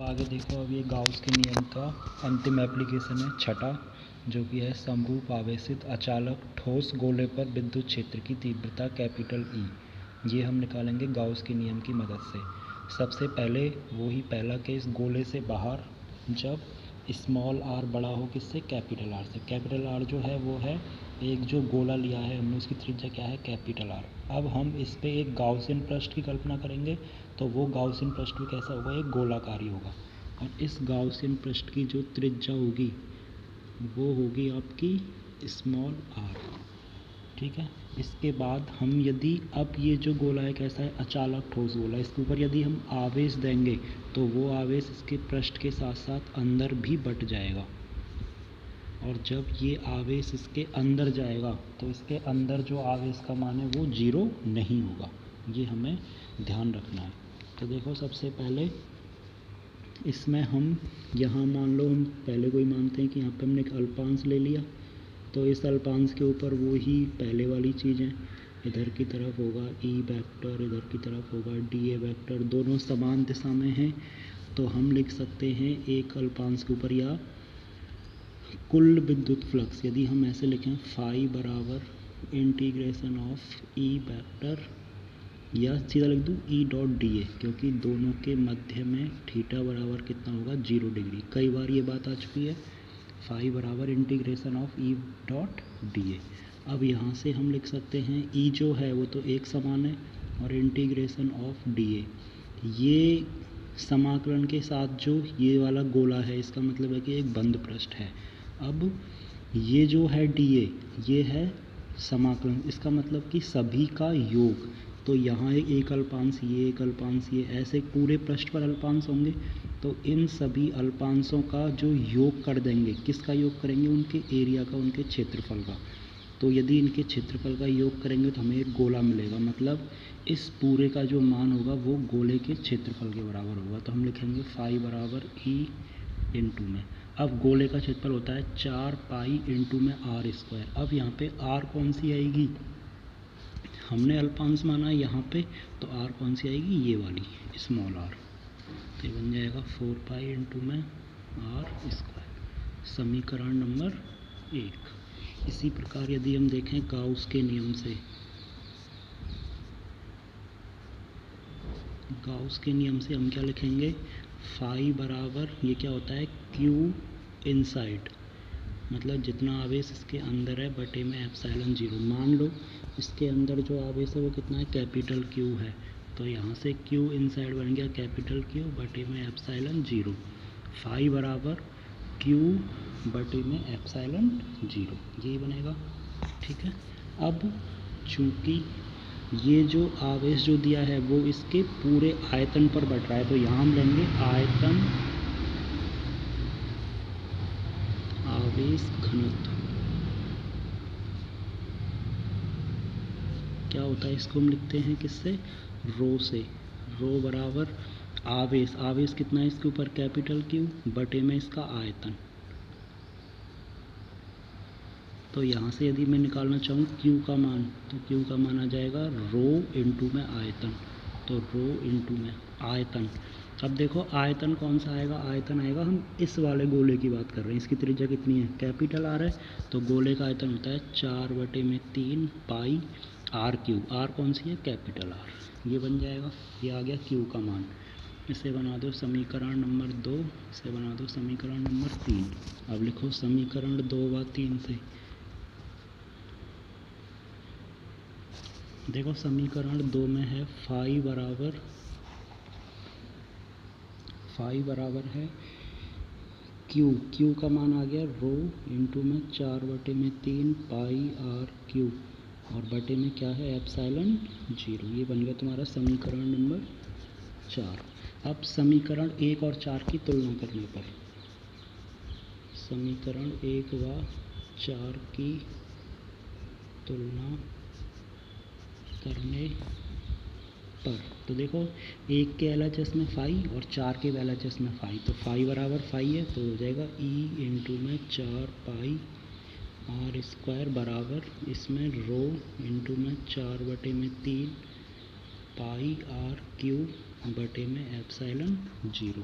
आगे देखो, अब ये गाउस के नियम का अंतिम एप्लीकेशन है छठा, जो कि है समरूप आवेशित अचालक ठोस गोले पर विद्युत क्षेत्र की तीव्रता कैपिटल ई। ये हम निकालेंगे गाउस के नियम की मदद से। सबसे पहले वही पहला केस, गोले से बाहर जब स्मॉल आर बड़ा हो किससे, कैपिटल आर से। कैपिटल आर जो है वो है एक जो गोला लिया है हमने, उसकी त्रिज्या क्या है, कैपिटल आर। अब हम इस पे एक गाउसियन पृष्ठ की कल्पना करेंगे, तो वो गाउसियन पृष्ठ भी कैसा होगा, एक गोलाकारी होगा। और इस गाउसियन पृष्ठ की जो त्रिज्या होगी वो होगी आपकी स्मॉल आर, ठीक है। इसके बाद हम यदि अब ये जो गोला है कैसा है, अचालक ठोस गोला, इसके ऊपर यदि हम आवेश देंगे तो वो आवेश इसके पृष्ठ के साथ साथ अंदर भी बट जाएगा। और जब ये आवेश इसके अंदर जाएगा तो इसके अंदर जो आवेश का मान है वो 0 नहीं होगा। ये हमें ध्यान रखना है। तो देखो, सबसे पहले इसमें हम यहाँ मान लो, हम पहले कोई मानते हैं कि यहाँ पे हमने एक अल्पांश ले लिया, तो इस अल्पांश के ऊपर वो ही पहले वाली चीज़ है, इधर की तरफ होगा ई वेक्टर, इधर की तरफ होगा डी ए वेक्टर, दोनों समान दिशा में हैं। तो हम लिख सकते हैं एक अल्पांश के ऊपर या कुल विद्युत फ्लक्स, यदि हम ऐसे लिखें फाई बराबर इंटीग्रेशन ऑफ ई वेक्टर, या सीधा लिख दूँ ई डॉट डी ए, क्योंकि दोनों के मध्य में थीटा बराबर कितना होगा, 0 डिग्री। कई बार ये बात आ चुकी है, फाई बराबर integration of E dot D A. अब यहाँ से हम लिख सकते हैं ई जो है वो तो एक समान है, और इंटीग्रेशन ऑफ डी ए, ये समाकलन के साथ जो ये वाला गोला है इसका मतलब है कि एक बंद पृष्ठ है। अब ये जो है डी ए, ये है समाकलन, इसका मतलब कि सभी का योग। तो यहाँ एक अल्पांश, ये एक अल्पांश, ये ऐसे पूरे पृष्ठ पर अल्पांश होंगे, तो इन सभी अल्पांशों का जो योग कर देंगे, किसका योग करेंगे, उनके एरिया का, उनके क्षेत्रफल का। तो यदि इनके क्षेत्रफल का योग करेंगे तो हमें एक गोला मिलेगा, मतलब इस पूरे का जो मान होगा वो गोले के क्षेत्रफल के बराबर होगा। तो हम लिखेंगे फाई बराबर ई इंटू में, अब गोले का क्षेत्रफल होता है 4 पाई इंटू में आर स्क्वायर। अब यहाँ पे आर कौन सी आएगी, हमने अल्पांश माना है यहाँ पे, तो आर कौन सी आएगी, ये वाली स्मॉल आर। तो ये बन जाएगा 4 पाई इंटू में आर स्क्वायर, समीकरण नंबर 1। इसी प्रकार यदि हम देखें गाउस के नियम से, गाउस के नियम से हम क्या लिखेंगे, फाई बराबर ये क्या होता है, क्यू इनसाइड, मतलब जितना आवेश इसके अंदर है बटे में एप्सिलॉन 0। मान लो इसके अंदर जो आवेश है वो कितना है, कैपिटल क्यू है, तो यहाँ से क्यू इनसाइड बन गया कैपिटल क्यू बटे में एप्सिलॉन 0। फाई बराबर क्यू बटे में एप्सिलॉन 0, यही बनेगा, ठीक है। अब चूँकि ये जो आवेश जो दिया है वो इसके पूरे आयतन पर बट रहा है, तो यहाँ हम लेंगे आयतन आवेश घनत्व, क्या होता है, इसको हम लिखते हैं किससे, रो से। रो बराबर आवेश, आवेश कितना है इसके ऊपर, कैपिटल क्यू बटे में इसका आयतन। तो यहाँ से यदि मैं निकालना चाहूँ क्यू का मान, तो क्यू का मान आ जाएगा रो इंटू में आयतन, तो रो इंटू में आयतन। अब देखो आयतन कौन सा आएगा, आयतन आएगा, हम इस वाले गोले की बात कर रहे हैं, इसकी त्रिज्या कितनी है, कैपिटल आर है, तो गोले का आयतन होता है 4/3 पाई आर क्यूब। आर कौन सी है, कैपिटल आर। ये बन जाएगा, ये आ गया क्यू का मान। इसे बना दो समीकरण नंबर 2, इसे बना दो समीकरण नंबर 3। अब लिखो समीकरण 2 व 3 से, देखो समीकरण 2 में है फाई बराबर है क्यू, क्यू का मान आ गया रो इंटू में 4/3 पाई आर क्यू, और बटे में क्या है, एप्सिलॉन 0। ये बन गया तुम्हारा समीकरण नंबर 4। अब समीकरण 1 और 4 की तुलना करने पर, समीकरण 1 व 4 की तुलना करने पर, तो देखो एक के LHS में फाई और 4 के LHS में फाई, तो फाई बराबर फाई है, तो हो जाएगा ई इंटू में 4 पाई आर स्क्वायर बराबर इसमें रो इंटू में 4/3 पाई आर क्यू बटे में एप्सिलॉन 0।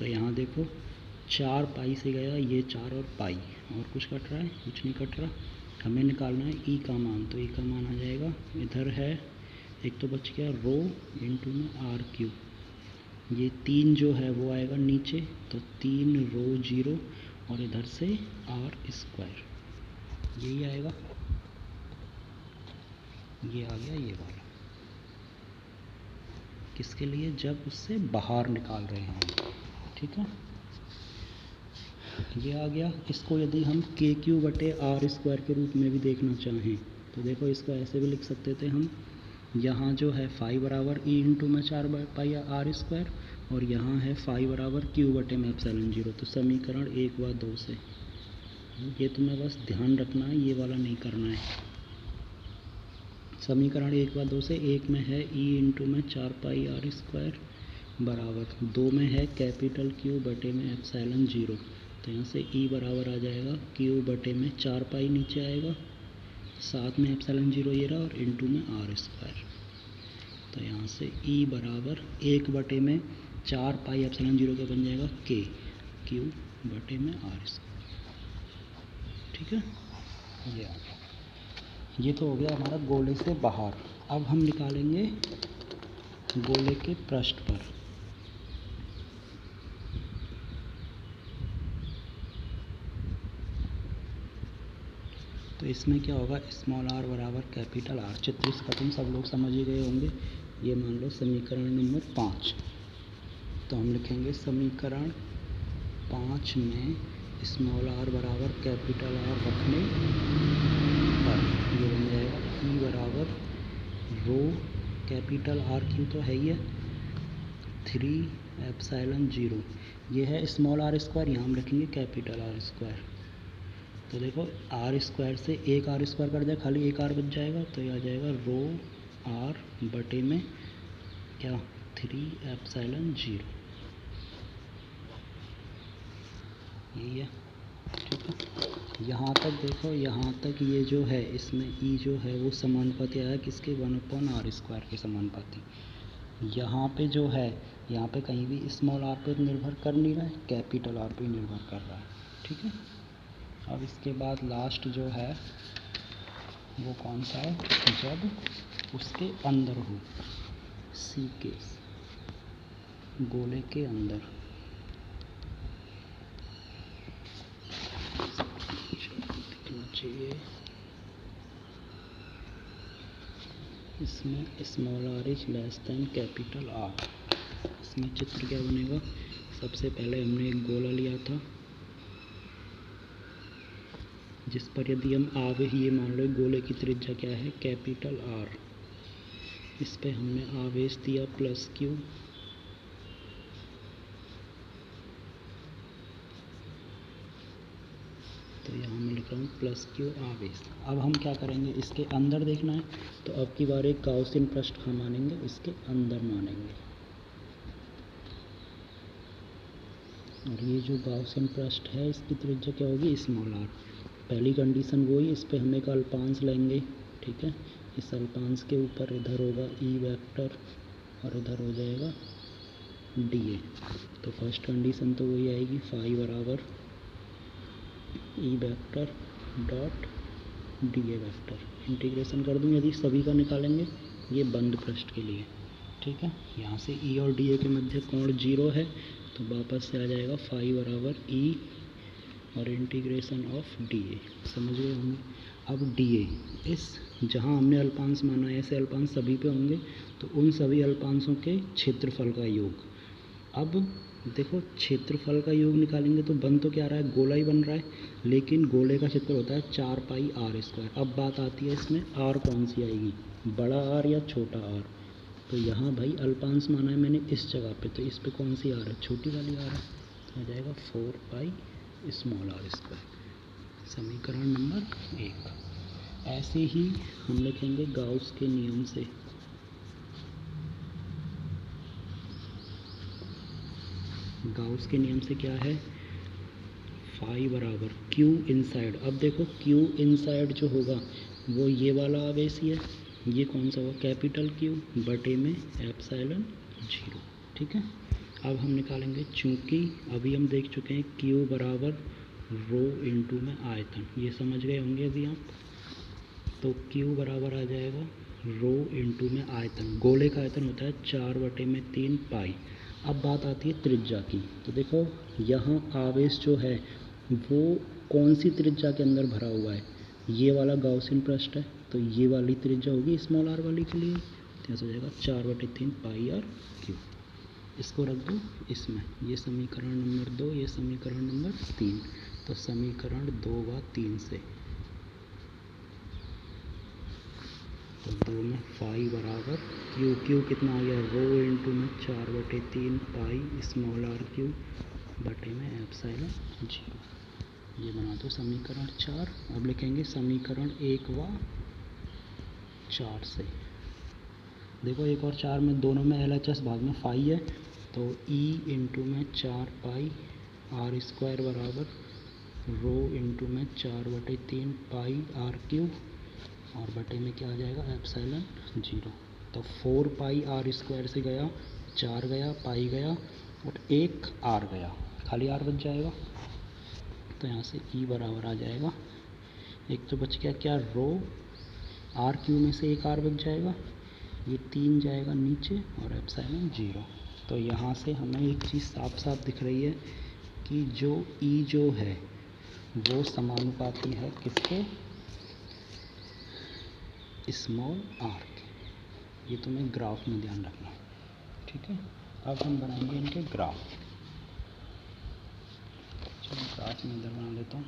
तो यहाँ देखो 4 पाई से गया ये 4 और पाई, और कुछ कट रहा है? कुछ नहीं कट रहा। हमें निकालना है ई का मान, तो ई का मान आ जाएगा, इधर है एक तो बच गया रो इंटू में आर क्यूब, ये 3 जो है वो आएगा नीचे, तो 3 रो 0 और इधर से आर स्क्वायर, यही आएगा। ये आ गया ये वाला, किसके लिए? जब उससे बाहर निकाल रहे हैं, ठीक है। ये आ गया। इसको यदि हम के क्यू बटे आर स्क्वायर के रूप में भी देखना चाहें तो देखो इसको ऐसे भी लिख सकते थे हम, यहाँ जो है फाई बराबर ई इंटू में 4 पाई आर स्क्वायर, और यहाँ है फाई बराबर क्यू बटे में एप्सिलॉन 0। तो समीकरण 1 व 2 से, ये तुम्हें बस ध्यान रखना है, ये वाला नहीं करना है। समीकरण 1 व 2 से, एक में है ई इंटू में 4 पाई आर स्क्वायर बराबर 2 में है कैपिटल क्यू बटे में एप्सिलॉन 0। तो यहाँ से ई बराबर आ जाएगा क्यू बटे में 4 पाई नीचे आएगा, साथ में एप्सिलॉन 0 ये रहा, और इंटू में आर स्क्वायर। तो यहाँ से ई बराबर 1 बटे में 4 पाई एप्सिलॉन 0 का बन जाएगा के क्यू बटे में आर स्क्वायर, ठीक है। ये आ गया। ये तो हो गया हमारा गोले से बाहर। अब हम निकालेंगे गोले के पृष्ठ पर। तो इसमें क्या होगा, स्मॉल आर बराबर कैपिटल आर। चित्र इसका तुम सब लोग समझ ही गए होंगे। ये मान लो समीकरण नंबर 5। तो हम लिखेंगे समीकरण 5 में स्मॉल आर बराबर कैपिटल आर रखने पर ये बन जाएगा ई बराबर रो कैपिटल आर क्यू तो है ही है 3 एप्सिलॉन 0, ये है स्मॉल आर स्क्वायर, यहाँ हम रखेंगे कैपिटल आर स्क्वायर। तो देखो आर स्क्वायर से एक आर स्क्वायर कट जाए, खाली एक आर बच जाएगा, तो ये आ जाएगा रो आर बटे में क्या 3 एप्सिलॉन 0, यही है, ठीक है। यहाँ तक देखो, यहाँ तक ये जो है इसमें ई जो है वो समानुपाती आया किसके, 1/r स्क्वायर के समानुपाती। यहाँ पे जो है, यहाँ पे कहीं भी स्मॉल आर पे निर्भर कर नहीं रहा है, कैपिटल आर पे निर्भर कर रहा है, ठीक है। अब इसके बाद लास्ट जो है वो कौन सा है, जब उसके अंदर हो, सी केस, गोले के अंदर। दिखना चाहिए इसमें small R is less than capital R. इसमें चित्र क्या बनेगा, सबसे पहले हमने एक गोला लिया था जिस पर यदि हम आवेश, ये मान लो गोले की त्रिज्या क्या है कैपिटल आर, इस पे हमने आवेश दिया प्लस क्यू, तो यहाँ मैं लिख रहा हूँ प्लस क्यू आवेश। अब हम क्या करेंगे, इसके अंदर देखना है, तो अब की बार एक गाउसियन पृष्ठ हम मानेंगे, इसके अंदर मानेंगे। और ये जो गाउसियन पृष्ठ है इसकी त्रिज्या क्या होगी, स्मॉल आर। पहली कंडीशन वही, इस पे हम एक अल्पांश लेंगे, ठीक है। इस अल्पांश के ऊपर इधर होगा ई वेक्टर और इधर हो जाएगा डी ए। तो फर्स्ट कंडीशन तो वही आएगी, फाई बराबर E vector dot D A vector. Integration कर दूँ यदि सभी का निकालेंगे, ये बंद पृष्ठ के लिए, ठीक है। यहाँ से ई और डी ए के मध्य कोण 0 है, तो वापस से आ जाएगा फाई बराबर ई और इंटीग्रेशन ऑफ डी ए, समझ गए होंगे। अब डी ए, इस जहाँ हमने अल्पांश माना है ऐसे अल्पांश सभी पे होंगे, तो उन सभी अल्पांशों के क्षेत्रफल का योग। अब देखो क्षेत्रफल का योग निकालेंगे तो बन तो क्या रहा है, गोला ही बन रहा है, लेकिन गोले का क्षेत्र होता है 4 पाई आर स्क्वायर। अब बात आती है इसमें आर कौन सी आएगी, बड़ा आर या छोटा आर। तो यहाँ भाई अल्पांश माना है मैंने इस जगह पे, तो इस पे कौन सी आर है, छोटी वाली आर है, तो आ जाएगा 4 पाई स्मॉल आर स्क्वायर, समीकरण नंबर 1। ऐसे ही हम लिखेंगे गाउस के नियम से। गाउस के नियम से क्या है, फाई बराबर क्यू इनसाइड। अब देखो क्यू इनसाइड जो होगा वो ये वाला आवेश ही है, ये कौन सा हुआ कैपिटल क्यू बटे में एप्सिलॉन 0, ठीक है। अब हम निकालेंगे, चूँकि अभी हम देख चुके हैं Q बराबर रो इंटू में आयतन, ये समझ गए होंगे अभी आप। तो Q बराबर आ जाएगा रो इंटू में आयतन, गोले का आयतन होता है 4/3 पाई। अब बात आती है त्रिज्या की। तो देखो यहाँ आवेश जो है वो कौन सी त्रिज्या के अंदर भरा हुआ है, ये वाला गाउसियन पृष्ठ है, तो ये वाली त्रिज्या होगी स्मॉल r वाली के लिए। तो ऐसा हो जाएगा 4/3 पाई r क्यू। इसको रख दो इसमें, ये समीकरण नंबर 2, ये समीकरण नंबर 3। तो समीकरण 2 व 3 से, तो 2 में फाई बराबर क्यू कितना आ गया, रो इंटू में 4/3 पाई स्मॉल r क्यू बटे में एप्सिलॉन 0। ये बना दो समीकरण 4। अब लिखेंगे समीकरण 1 व 4 से। देखो 1 और 4 में दोनों में LHS भाग में फाई है, तो E इंटू में 4 पाई r स्क्वायर बराबर रो इंटू में 4/3 पाई r क्यूब और बटे में क्या आ जाएगा एप्सिलॉन 0। तो 4 पाई r स्क्वायर से गया 4 गया, पाई गया और 1 r गया, खाली r बच जाएगा। तो यहाँ से E बराबर आ जाएगा, एक तो बच गया क्या रो, r क्यू में से 1 r बच जाएगा, ये 3 जाएगा नीचे और एप्सिलॉन 0। तो यहाँ से हमें एक चीज़ साफ साफ दिख रही है कि जो E जो है वो समानुपाती है किसके, स्मॉल r के। ये तुम्हें ग्राफ में ध्यान रखना, ठीक है। अब हम बनाएंगे इनके ग्राफ। चलो ग्राफ में इधर बना लेता हूँ।